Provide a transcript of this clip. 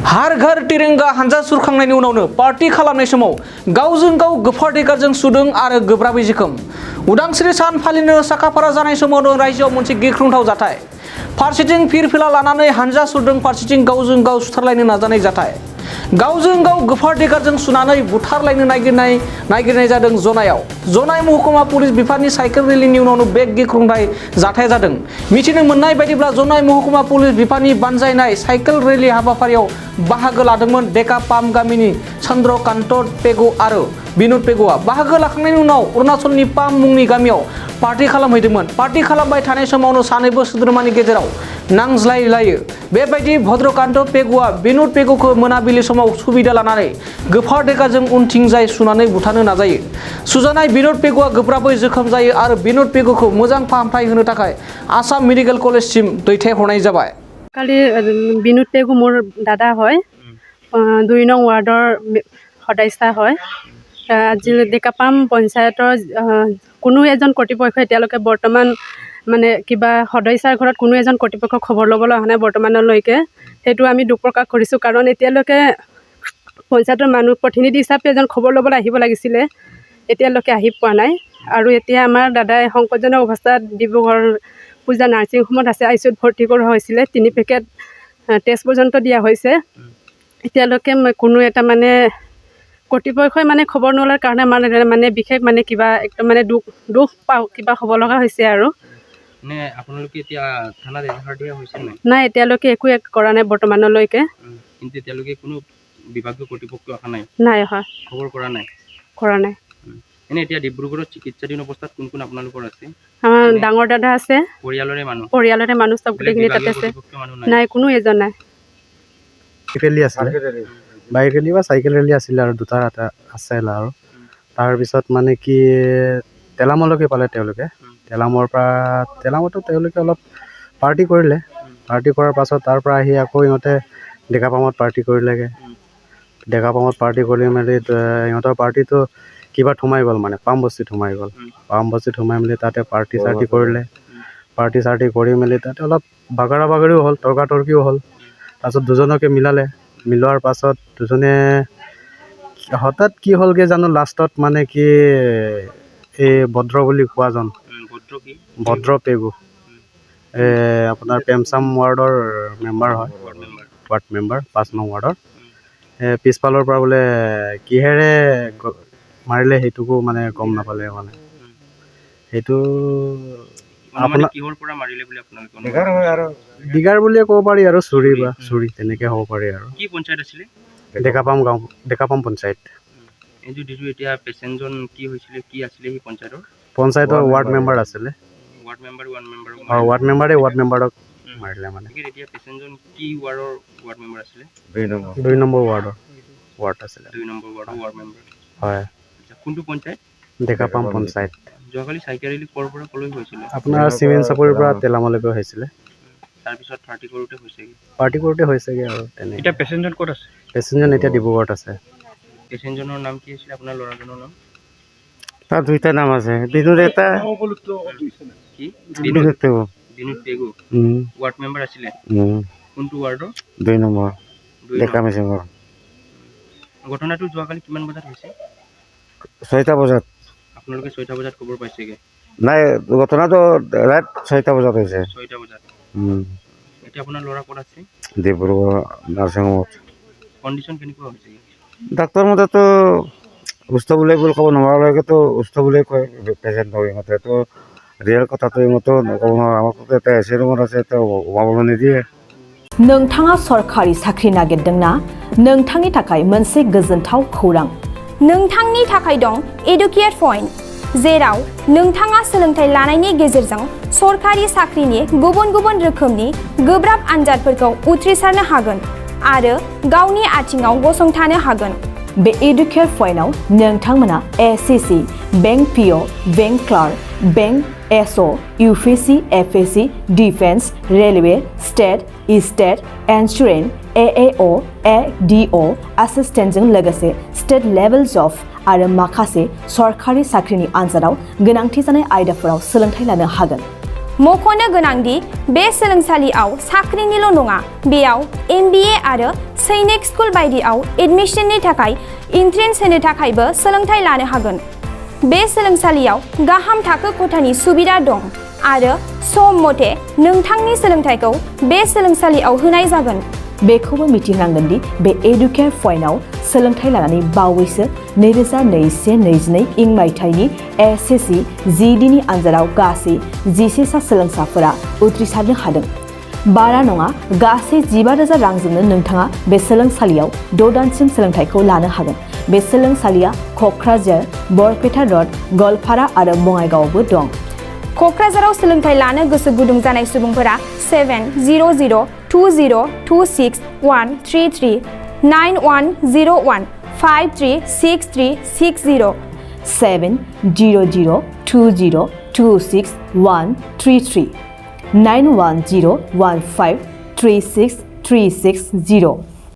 हार घर तिरंगा हानजा सुरखांनायनि उनावनो पार्टी खालामनाय समाव गावजों गाव गोफार दैखारजों सुदों आरो गोब्राबै जोखोम उदांस्रि सान फालिनो साखाफारा जानाय समावनो रायजोआव मोनसे गिख्रंथाव जाथाय फारसेथिं फिरफिला लानानै हानजा सुरदों फारसेथिं गावजों गाव सुथारलायनो नाजानाय जाथाय गावजों गाव गोफार दैखारजों सुनानै बुथारलायनो नागिरनाय जादों जनाय महकुमा पुलिस बिफाननि साइकेल रेलिनि उनावनो बे गिख्रंथाव जाथाय जादों मिथिनो मोननाय बायदिब्ला जनाय महकुमा पुलिस बिफाननि बानजायनाय साइकेल रेली हाबाफारियाव बाहागो लादोंमोन डेकापाम गामिनि चन्द्रकान्त पेगु आरो बिनुद पेगुआ बाहागो लाखांनायनि उनाव अरुणाचलनि पाम मुंनि गामियाव पार्टी खालामहैदोंमोन पार्टी खालामबाय थानाय समावनो सानैबो सोद्रोमानि गेजेराव नांज्लायलायो बेबायदि भद्रकान्त पेगुआ बिनुद पेगुखौ मोनाबिलि समाव सुबिदा लानानै गोफार दैखारजों उनथिंजाय सुनानै बुथारनो नाजायो सुजानाय बिनुद पेगुआ गोब्राबै जोखोम जायो आरो बिनुद पेगुखौ मोजां फाहामथाय होनो थाखाय आसाम मेडिकेल कलेजसिम दैथायहरनाय जाबाय কালি বিনোদ পেগু মোৰ দাদা হয় 2 নং ৱাৰ্ডৰ সদস্যা হয় আজি ডেকাপাম পঞ্চায়তৰ কোনো এজন কৰ্তৃপক্ষ এতিয়ালৈকে বৰ্তমান মানে কিবা সদস্যাৰ ঘৰত কোনো এজন কৰ্তৃপক্ষ খবৰ ল'বলৈ অহা নাই বৰ্তমানলৈকে সেইটো আমি দুখ প্ৰকাশ কৰিছোঁ কাৰণ এতিয়ালৈকে পঞ্চায়তৰ মানুহ প্ৰতিনিধি হিচাপে এজন খবৰ ল'বলৈ আহিব লাগিছিলে এতিয়ালৈকে আহি পোৱা নাই আৰু এতিয়া আমাৰ দাদাই সংকটজনক অৱস্থাত ডিব্ৰুগড় পূজা নাৰ্ছিং হোমত আছে আইচিউত ভৰ্তি কৰা হৈছিলে 3 পেকেট টেষ্ট পৰ্যন্ত দিয়া হৈছে এতিয়ালৈকে কোনো এটা মানে কৰ্তৃপক্ষই মানে খবৰ নোলাৰ কাৰণে মানে বিশেষ মানে কিবা একদম মানে দুখ পাওঁ কিবা হ'ব লগা হৈছে আৰু নে আপোনালোকে এতিয়া থানাত এজাহাৰ দিয়া হৈছে নাই এতিয়ালৈকে একো কৰা নাই বৰ্তমানলৈকে কিন্তু এতিয়ালৈকে কোনো বিভাগীয় কৰ্তৃপক্ষ অহা নাই অহা খবৰ কৰা নাই এনে এতিয়া ডিব্ৰুগড়ত চিকিৎসাধীন অৱস্থাত কোন কোন আপোনালোকৰ আছে আমাৰ ডাঙৰ দাদা আছে পৰিয়ালৰে মানুহ সব গোটেইখিনি তাতে আছে নাই কোনো এজন নাই ৰেলী আছিলে বাইক ৰেলী বা চাইকেল ৰেলী আছিলে আৰু দুটা আছিল আৰু তাৰপিছত মানে কি তেলামলৈকে পালে তেওঁলোকে তেলামতো তেওঁলোকে অলপ পাৰ্টি কৰিলে পাৰ্টি কৰাৰ পাছত তাৰ পৰা আহি আকৌ ইহঁতে ডেকাপামত পাৰ্টি কৰিলেগৈ ডেকাপামত পাৰ্টি কৰি মেলি ইহঁতৰ পাৰ্টিটো কিবা সোমাই গ'ল মানে পাম বস্তিত সোমাই মেলি তাতে পাৰ্টি চাৰ্টি কৰিলে পাৰ্টি চাৰ্টি কৰি মেলি তাতে অলপ বাগৰা বাগৰিও হ'ল তৰ্কাতৰ্কিও হ'ল তাৰপিছত দুজনকে মিলোৱাৰ পাছত দুজনে হঠাৎ কি হ'লগৈ জানো লাষ্টত মানে কি এই ভদ্ৰ বুলি কোৱাজন ভদ্ৰ পেগু আপোনাৰ পেমচাম ৱাৰ্ডৰ মেম্বাৰ হয় ৱাৰ্ড মেম্বাৰ 5 নং ৱাৰ্ডৰ পিছফালৰ পৰা বোলে কিহেৰে মাৰিলে সেইটোকো মানে গম নাপালে মানে সেইটো আপোনাৰ কিহৰ পৰা মাৰিলে বুলি আপোনালোকে দিগাৰ বুলিয়ে ক'ব পাৰি আৰু চুৰি তেনেকৈ হ'ব পাৰে আৰু কি পঞ্চায়ত আছিলে ডেকাপাম পঞ্চায়ত এই যে এতিয়া পেচেণ্টজন কি হৈছিলে কি আছিলে সেই পঞ্চায়তৰ ৱাৰ্ড মেম্বাৰ আছিলে ৱাৰ্ড মেম্বাৰক মাৰিলে মানে এতিয়া পেচেণ্টজন কি ৱাৰ্ড মেম্বাৰ আছিলে 2 নম্বৰ ৱাৰ্ড আছিলে 2 নম্বৰ ৱাৰ্ড মেম্বাৰ হয় কোনটো পঞ্চায়ত ডেকাপাম পঞ্চায়ত যোৱাকালি চাইকেল ৰেলী ক'ৰ পৰা ক'লৈ হৈছিলে আপোনাৰ চিমেণ্ট চাপৰিৰ পৰা তেলামলৈকে হৈছিলে তাৰপিছত পাৰ্টি কৰোঁতে হৈছেগৈ আৰু তেনে এতিয়া পেচেণ্টজন ক'ত আছে পেচেণ্টজন এতিয়া ডিব্ৰুগড়ত আছে পেচেণ্টজনৰ নাম কি আছিলে আপোনাৰ ল'ৰাজনৰ নাম তাৰ দুইটা নাম আছে বিনুদ এটা কি বিনুদ পেগু ৱাৰ্ড মেম্বাৰ আছিলে কোনটো ৱাৰ্ডৰ 2 নম্বৰ ডেকামেচিঙৰ ঘটনাটো যোৱাকালি কিমান বজাত হৈছে 6টা বজাত আপোনালোকে 6টা বজাত খবৰ পাইছেগৈ নাই ঘটনাটো ৰাত 6টা বজাত হৈছে 6টা বজাত এতিয়া আপোনাৰ ল'ৰা ক'ত আছে ডিব্ৰুগড় নাৰ্ছিং হোমত কণ্ডিশ্যন কেনেকুৱা হৈছে ডাক্তৰ মতেতো সুস্থ বুলি ক'ব নোৱাৰালৈকেতো সুস্থ বুলিয়ে কয় পেচেণ্টৰ ইহঁতেতো ৰিয়েল কথাটো ইহঁতেও নক'ব নোৱাৰে আমাৰ তাতে এটা এচি ৰুমত আছে তেওঁ সোমাবলৈ নিদিয়ে नोंथाङा सरकारि साख्रि नागिरदोंना नोंथांनि थाखाय मोनसे गोजोनथाव खौरां नोंथांनि थाखाय दं एडुकेट पॉइंट जेराव नोंथाङा सोलोंथाइ लानायनि गेजेरजों सरकारि साख्रिनि गुबुन गुबुन रोखोमनि गोब्राब आनजादफोरखौ उथ्रिसारनो हागोन आरो गावनि आथिङाव गसंथानो हागोन बे एडुकेट पॉइन्टआव नोंथांमोना SSC bank PO bank clerk bank SO UPSC FSC defence railway state insurance AAO ADO एसिस्टेन्टजों लोगोसे स्टेट लेभेल जब आरो माखासे सरकारि साख्रिनि आनजादाव गोनांथि जानाय आयदाफोराव सोलोंथाइ लानो हागोन मख'नो गोनांदि बे सोलोंसालियाव साख्रिनिल' नङा बेयाव MBA आरो सैनिक स्कुल बायदियाव एडमिशननि थाखाय एन्ट्रेन्स होनो थाखायबो सोलोंथाइ लानो हागोन। बे सोलोंसालियाव गाहाम थाखो खथानि सुबिदा दं आरो सम मथे नोंथांनि सोलोंथाइखौ बे सोलोंसालियाव होनाय जागोन। बेखौबो मिथिनांगोन दि बे एडुकेयार पइन्टआव सोलोंथाइ लानानै बावैसो 2021-22 इं मायथाइनि एसएससि जिडिनि आनजादाव गासै 11 सा सोलोंसाफोरा उथ्रिसारनो हादों। बारा नङा गासै 15,000 रांजोंनो नोंथाङा बे सोलोंसालियाव 6 दानसिम सोलोंथाइखौ लानो हागोन। बे सोलोंसालिया क'क्राझार, बरपेटा रड, गवालपारा आरो बङाइगावआवबो दं। क'क्राझाराव सोलोंथाइ लानो गोसो गुदुं जानाय सुबुंफोरा 70020261133 9101536360 70020261133 9101536360